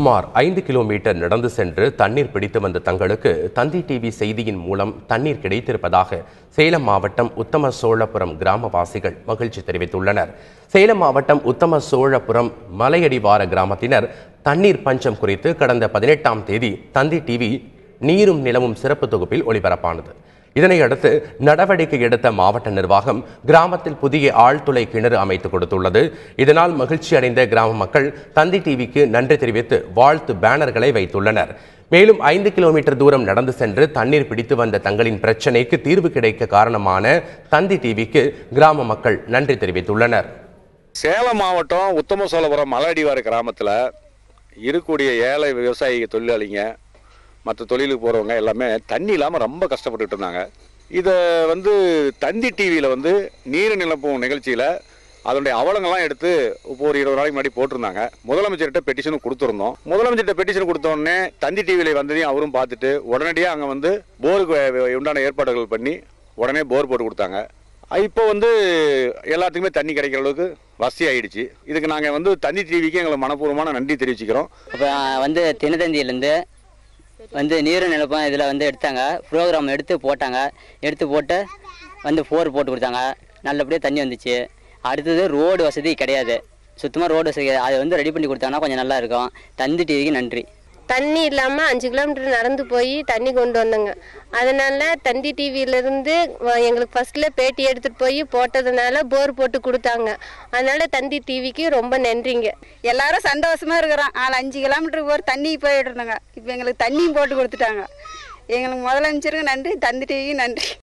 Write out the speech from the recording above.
சுமார் 5 கிலோமீட்டர் நடந்து சென்று தண்ணீர் பிடித்து வந்த தங்களுக்கு தந்தி டிவி செய்தியின் மூலம் தண்ணீர் கிடைத்திருப்பதாக சேலம் மாவட்டம் உத்தம சோழபுரம் கிராமவாசிகள் மகிழ்ச்சி தெரிவித்துள்ளனர். சேலம் மாவட்டம் உத்தம சோழபுரம் மலையடிவார கிராமத்தினர் தண்ணீர் பஞ்சம் குறித்து கடந்த 18ஆம் தேதி தந்தி டிவி நீரும் நிலவும் சிறப்பு தொகுப்பில் ஒளிபரப்பானது. இதனையடுத்து நடவடிக்கை எடுத்த மாவட்ட நிர்வாகம் கிராமத்தில் புதிய ஆழ்துளை கிணறு அமைத்து கொடுத்துள்ளது. இதனால் மகிழ்ச்சி அடைந்த கிராம மக்கள் தந்தி டிவிக்கு நன்றி தெரிவித்து வாழ்த்து பேனர்களை வைத்துள்ளனர். மேலும் 5 கிலோமீட்டர் தூரம் நடந்து சென்று தண்ணீர் பிடித்து வந்த தங்களின் பிரச்சனைக்கு தீர்வு கிடைக்க காரணமான தந்தி டிவிக்கு கிராம மக்கள் நன்றி தெரிவித்துள்ளனர். சேலம் மாவட்டம் உத்தம சோழபுரம் மலையடிவார கிராமத்தில் இருக்கக்கூடிய ஏழை விவசாய தொழிலாளிங்க மற்ற தொழிலுக்கு போகிறவங்க எல்லாமே தண்ணி இல்லாமல் ரொம்ப கஷ்டப்பட்டுட்டு இருந்தாங்க. இதை தந்தி டிவியில் நீர் நிலப்பும் நிகழ்ச்சியில் அதனுடைய அவலங்கள்லாம் எடுத்து இப்போ ஒரு 20 நாளைக்கு முன்னாடி போட்டிருந்தாங்க. முதலமைச்சர்கிட்ட பெட்டிஷனும் கொடுத்துருந்தோம். முதலமைச்சர்கிட்ட பெட்டிஷன் கொடுத்தோடனே தந்தி டிவியில் வந்ததையும் அவரும் பார்த்துட்டு உடனடியாக அங்கே போருக்கு உண்டான ஏற்பாடுகள் பண்ணி உடனே போர் போட்டு கொடுத்தாங்க. இப்போ எல்லாத்துக்குமே தண்ணி கிடைக்கிற அளவுக்கு வசதி ஆயிடுச்சு. இதுக்கு நாங்கள் தந்தி டிவிக்கு எங்களை மனப்பூர்வமான நன்றி தெரிவிச்சுக்கிறோம். இப்போ தினத்தந்தியிலேருந்து நீரும் நிலப்பம் இதில் எடுத்தாங்க. ப்ரோக்ராம் எடுத்து போட்டு போர் போட்டு கொடுத்தாங்க. நல்லபடியாக தண்ணி வந்துச்சு. அடுத்தது ரோடு வசதி கிடையாது, சுத்தமாக ரோடு வசதி. அதை ரெடி பண்ணி கொடுத்தாங்கன்னா கொஞ்சம் நல்லா இருக்கும். தந்தி டிவிக்கு நன்றி. தண்ணி இல்லாமல் 5 கிலோமீட்டர் நடந்து போய் தண்ணி கொண்டு வந்தோங்க. அதனால தந்தி டிவியிலேருந்து எங்களுக்கு ஃபர்ஸ்ட்ல பேட்டி எடுத்துகிட்டு போய் போட்டதுனால போர் போட்டு கொடுத்தாங்க. அதனால தந்தி டிவிக்கு ரொம்ப நன்றிங்க. எல்லாரும் சந்தோஷமா இருக்கிறோம். 5 கிலோமீட்டருக்கு ஒரு தண்ணி போயிட்டு இருந்தாங்க. இப்போ எங்களுக்கு தண்ணியும் போட்டு கொடுத்துட்டாங்க. எங்களுக்கு முதலமைச்சருக்கு நன்றி, தந்தி டிவிக்கு நன்றி.